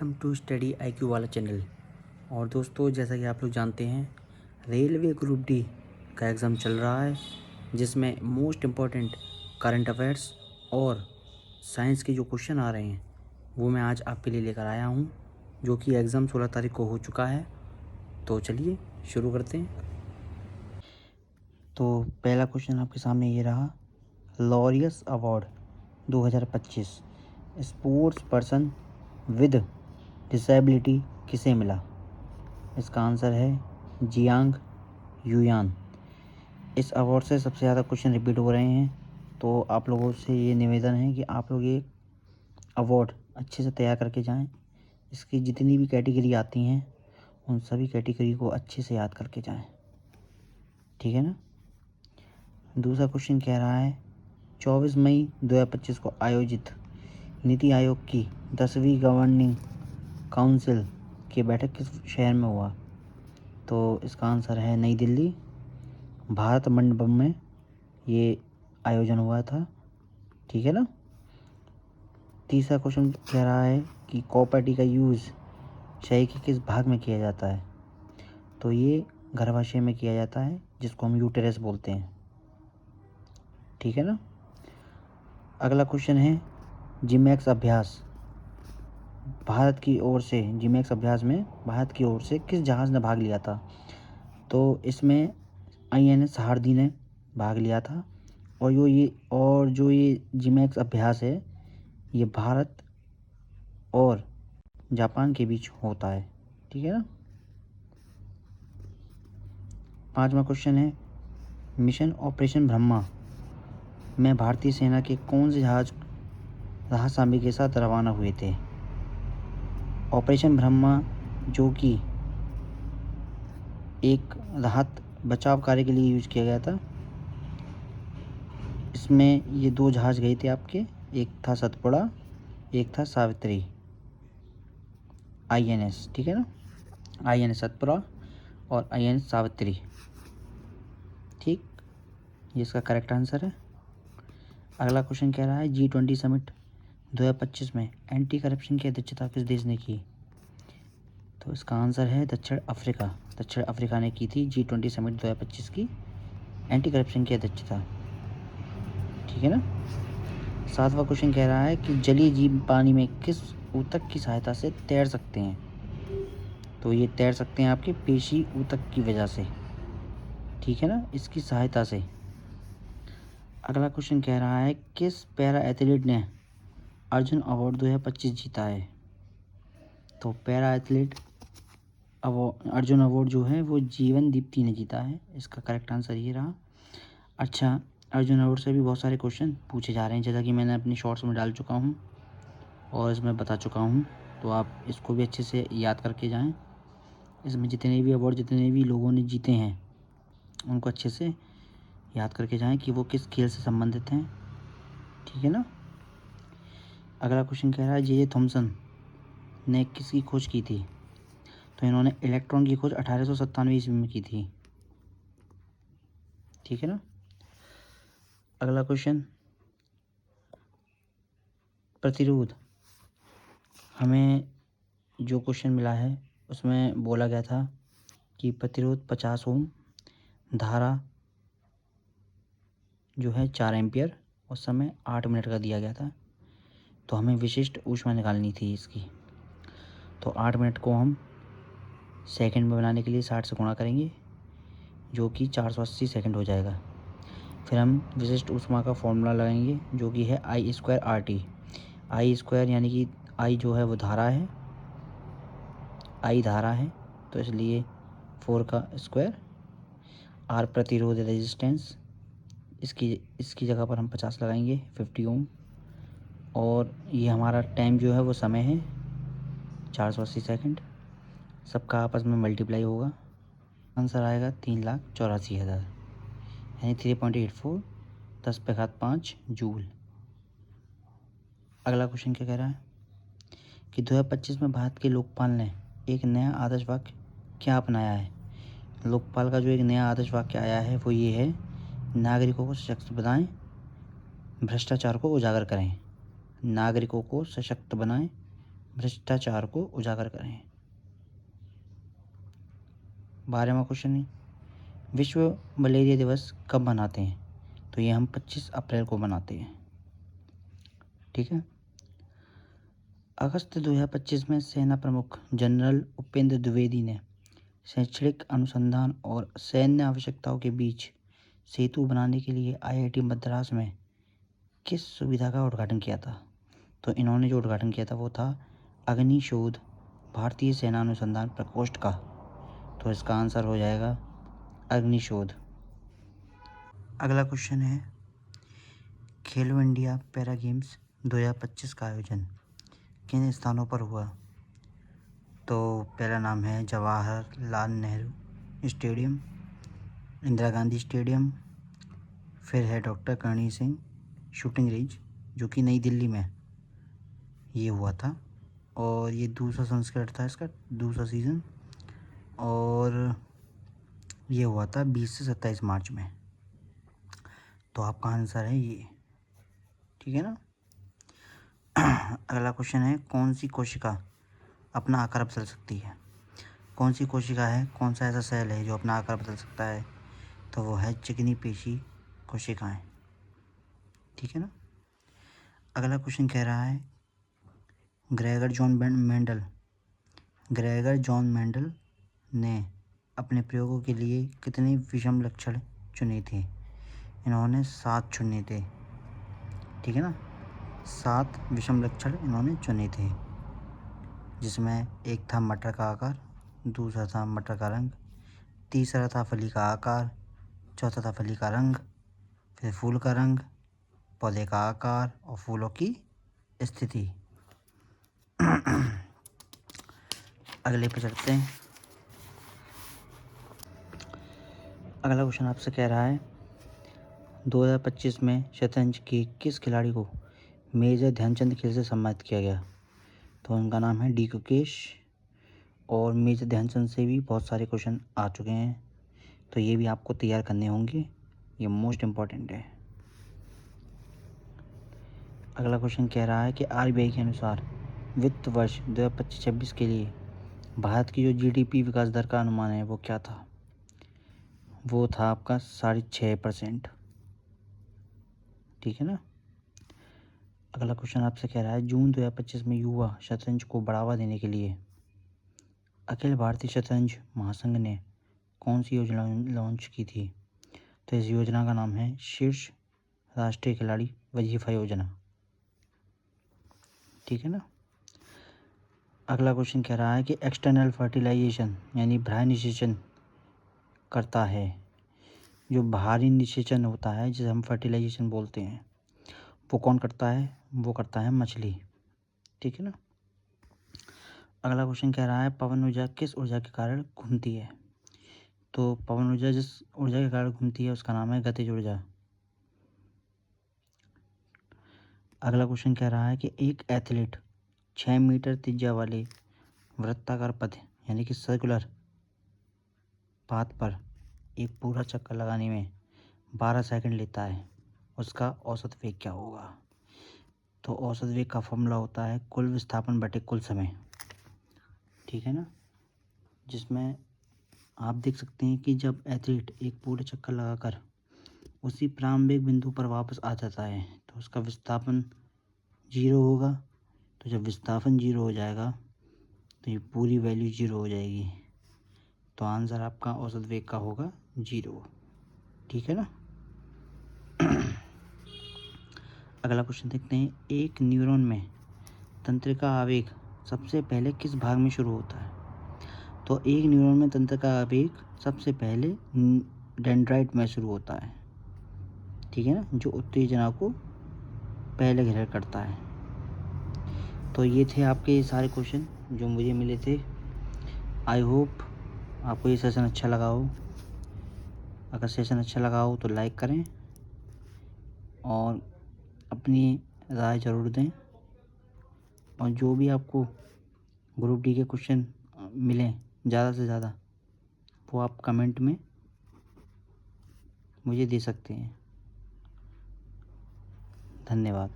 Welcome to study IQ वाला channel. और दोस्तों, जैसा कि आप लोग जानते हैं, रेलवे ग्रुप डी का एग्ज़ाम चल रहा है, जिसमें मोस्ट इम्पॉर्टेंट करंट अफेयर्स और साइंस के जो क्वेश्चन आ रहे हैं वो मैं आज आपके लिए लेकर आया हूं, जो कि एग्ज़ाम 16 तारीख को हो चुका है। तो चलिए शुरू करते हैं। तो पहला क्वेश्चन आपके सामने ये रहा, Laureus award 2025 sports person with disability किसे मिला? इसका आंसर है जियांग यूयान। इस अवार्ड से सबसे ज़्यादा क्वेश्चन रिपीट हो रहे हैं, तो आप लोगों से ये निवेदन है कि आप लोग ये अवार्ड अच्छे से तैयार करके जाएं। इसकी जितनी भी कैटेगरी आती हैं उन सभी कैटेगरी को अच्छे से याद करके जाएं, ठीक है ना। दूसरा क्वेश्चन कह रहा है, 24 मई 2025 को आयोजित नीति आयोग की 10वीं गवर्निंग काउंसिल की बैठक किस शहर में हुआ? तो इसका आंसर है नई दिल्ली, भारत मंडपम में ये आयोजन हुआ था, ठीक है ना। तीसरा क्वेश्चन कह रहा है कि कॉपर टी का यूज़ शरीर के किस भाग में किया जाता है? तो ये गर्भाशय में किया जाता है, जिसको हम यूटेरस बोलते हैं, ठीक है ना। अगला क्वेश्चन है, जिमैक्स अभ्यास भारत की ओर से जिमैक्स अभ्यास में भारत की ओर से किस जहाज़ ने भाग लिया था? तो इसमें INS हारदी ने भाग लिया था। और जो ये जिमैक्स अभ्यास है ये भारत और जापान के बीच होता है, ठीक है ना। पांचवा क्वेश्चन है, मिशन ऑपरेशन ब्रह्मा में भारतीय सेना के कौन से जहाज राहत सामग्री के साथ रवाना हुए थे? ऑपरेशन ब्रह्मा जो कि एक राहत बचाव कार्य के लिए यूज किया गया था, इसमें ये दो जहाज गए थे आपके, एक था सतपुड़ा, एक था सावित्री, INS, ठीक है ना। INS सतपुड़ा और INS सावित्री, ठीक, ये इसका करेक्ट आंसर है। अगला क्वेश्चन कह रहा है, G20 समिट 2025 में एंटी करप्शन की अध्यक्षता किस देश ने की? तो इसका आंसर है दक्षिण अफ्रीका। दक्षिण अफ्रीका ने की थी G20 समिट 2025 की एंटी करप्शन की अध्यक्षता, ठीक है ना। सातवां क्वेश्चन कह रहा है कि जलीय जीव पानी में किस ऊतक की सहायता से तैर सकते हैं? तो ये तैर सकते हैं आपके पेशी ऊतक की वजह से, ठीक है ना, इसकी सहायता से। अगला क्वेश्चन कह रहा है, किस पैरा एथलीट ने अर्जुन अवार्ड 2025 जीता है? तो पैरा एथलीट अर्जुन अवार्ड जो है वो जीवन दीप्ति ने जीता है, इसका करेक्ट आंसर ये रहा। अच्छा, अर्जुन अवार्ड से भी बहुत सारे क्वेश्चन पूछे जा रहे हैं, जैसा कि मैंने अपनी शॉर्ट्स में डाल चुका हूँ और इसमें बता चुका हूँ, तो आप इसको भी अच्छे से याद करके जाएं। इसमें जितने भी अवार्ड जितने भी लोगों ने जीते हैं उनको अच्छे से याद करके जाएं कि वो किस खेल से संबंधित हैं, ठीक है ना। अगला क्वेश्चन कह रहा है, J.J. थॉमसन ने किसकी खोज की थी? तो इन्होंने इलेक्ट्रॉन की खोज 1897 ईस्वी में की थी, ठीक है ना। अगला क्वेश्चन, प्रतिरोध, हमें जो क्वेश्चन मिला है उसमें बोला गया था कि प्रतिरोध 50 ओम, धारा जो है 4 एम्पियर और समय 8 मिनट का दिया गया था। तो हमें विशिष्ट ऊष्मा निकालनी थी इसकी, तो 8 मिनट को हम सेकंड में बनाने के लिए 60 से गुणा करेंगे, जो कि 480 सेकंड हो जाएगा। फिर हम विशिष्ट ऊष्मा का फॉर्मूला लगाएंगे, जो कि है I² RT। I² यानी कि I जो है वो धारा है, I धारा है, तो इसलिए 4 का स्क्वायर, R प्रतिरोध रेजिस्टेंस, इसकी जगह पर हम 50 लगाएंगे, 50 ओम, और ये हमारा टाइम जो है वो समय है 480 सेकंड। सबका आपस में मल्टीप्लाई होगा, आंसर आएगा 3,84,000, यानी 3.84 10⁵ जूल। अगला क्वेश्चन क्या कह रहा है कि 2025 में भारत के लोकपाल ने एक नया आदर्श वाक्य क्या अपनाया है? लोकपाल का जो एक नया आदर्श वाक्य आया है वो ये है, नागरिकों को सशक्त बनाएं, भ्रष्टाचार को उजागर करें। नागरिकों को सशक्त बनाएं, भ्रष्टाचार को उजागर करें। 12वां क्वेश्चन है, विश्व मलेरिया दिवस कब मनाते हैं? तो ये हम 25 अप्रैल को मनाते हैं। ठीक है। अगस्त 2025 में सेना प्रमुख जनरल उपेंद्र द्विवेदी ने शैक्षणिक अनुसंधान और सैन्य आवश्यकताओं के बीच सेतु बनाने के लिए IIT मद्रास में किस सुविधा का उद्घाटन किया था? तो इन्होंने जो उद्घाटन किया था वो था अग्निशोध भारतीय सेना अनुसंधान प्रकोष्ठ का। तो इसका आंसर हो जाएगा अग्निशोध। अगला क्वेश्चन है, खेलो इंडिया पैरा गेम्स 2025 का आयोजन किन स्थानों पर हुआ? तो पहला नाम है जवाहरलाल नेहरू स्टेडियम, इंदिरा गांधी स्टेडियम, फिर है doctor Karni Singh shooting range जो कि नई दिल्ली में ये हुआ था, और ये दूसरा संस्करण था इसका, दूसरा सीज़न, और ये हुआ था 20 से 27 मार्च में। तो आपका आंसर है ये। ठीक है ना। अगला क्वेश्चन है, कौन सी कोशिका अपना आकार बदल सकती है? कौन सी कोशिका है, कौन सा ऐसा सेल है जो अपना आकार बदल सकता है? तो वो है चिकनी पेशी कोशिकाएं। ठीक है ना। अगला क्वेश्चन कह रहा है, ग्रेगर जॉन मेंडल ने अपने प्रयोगों के लिए कितने विषम लक्षण चुने थे? इन्होंने 7 चुने थे। ठीक है ना, 7 विषम लक्षण इन्होंने चुने थे, जिसमें एक था मटर का आकार, दूसरा था मटर का रंग, तीसरा था फली का आकार, चौथा था फली का रंग, फिर फूल का रंग, पौधे का आकार और फूलों की स्थिति। अगले पे चलते हैं। अगला क्वेश्चन आपसे कह रहा है, 2025 में शतरंज के किस खिलाड़ी को मेजर ध्यानचंद खेल से सम्मानित किया गया? तो उनका नाम है डी गुकेश, और मेजर ध्यानचंद से भी बहुत सारे क्वेश्चन आ चुके हैं, तो ये भी आपको तैयार करने होंगे, ये मोस्ट इम्पॉर्टेंट है। अगला क्वेश्चन कह रहा है कि RBI के अनुसार वित्त वर्ष 2025-26 के लिए भारत की जो GDP विकास दर का अनुमान है वो क्या था? वो था आपका 6.5%। ठीक है ना। अगला क्वेश्चन आपसे कह रहा है, जून 2025 में युवा शतरंज को बढ़ावा देने के लिए अखिल भारतीय शतरंज महासंघ ने कौन सी योजना लॉन्च की थी? तो इस योजना का नाम है शीर्ष राष्ट्रीय खिलाड़ी वजीफा योजना। ठीक है ना। अगला क्वेश्चन कह रहा है कि एक्सटर्नल फर्टिलाइजेशन यानी बाह्य निषेचन करता है, जो बाहरी निषेचन होता है जिसे हम फर्टिलाइजेशन बोलते हैं, वो कौन करता है? वो करता है मछली। ठीक है ना। अगला क्वेश्चन कह रहा है, पवन ऊर्जा किस ऊर्जा के कारण घूमती है? तो पवन ऊर्जा जिस ऊर्जा के कारण घूमती है उसका नाम है गतिज ऊर्जा। अगला क्वेश्चन कह रहा है कि एक एथलीट 6 मीटर त्रिज्या वाले वृत्ताकार पथ यानी कि सर्कुलर पाथ पर एक पूरा चक्कर लगाने में 12 सेकंड लेता है, उसका औसत वेग क्या होगा? तो औसत वेग का फॉर्मूला होता है कुल विस्थापन बटे कुल समय। ठीक है ना, जिसमें आप देख सकते हैं कि जब एथलीट एक पूरे चक्कर लगाकर उसी प्रारंभिक बिंदु पर वापस आ जाता है तो उसका विस्थापन 0 होगा। तो जब विस्थापन 0 हो जाएगा तो ये पूरी वैल्यू 0 हो जाएगी, तो आंसर आपका औसत वेग का होगा 0। ठीक है ना। अगला क्वेश्चन देखते हैं, एक न्यूरॉन में तंत्रिका आवेग सबसे पहले किस भाग में शुरू होता है? तो एक न्यूरॉन में तंत्रिका आवेग सबसे पहले डेंड्राइट में शुरू होता है। ठीक है ना, जो उत्तेजना को पहले ग्रहण करता है। तो ये थे आपके ये सारे क्वेश्चन जो मुझे मिले थे। आई होप आपको ये सेशन अच्छा लगा हो। अगर सेशन अच्छा लगा हो तो लाइक करें और अपनी राय ज़रूर दें, और जो भी आपको ग्रुप डी के क्वेश्चन मिलें ज़्यादा से ज़्यादा वो आप कमेंट में मुझे दे सकते हैं। धन्यवाद।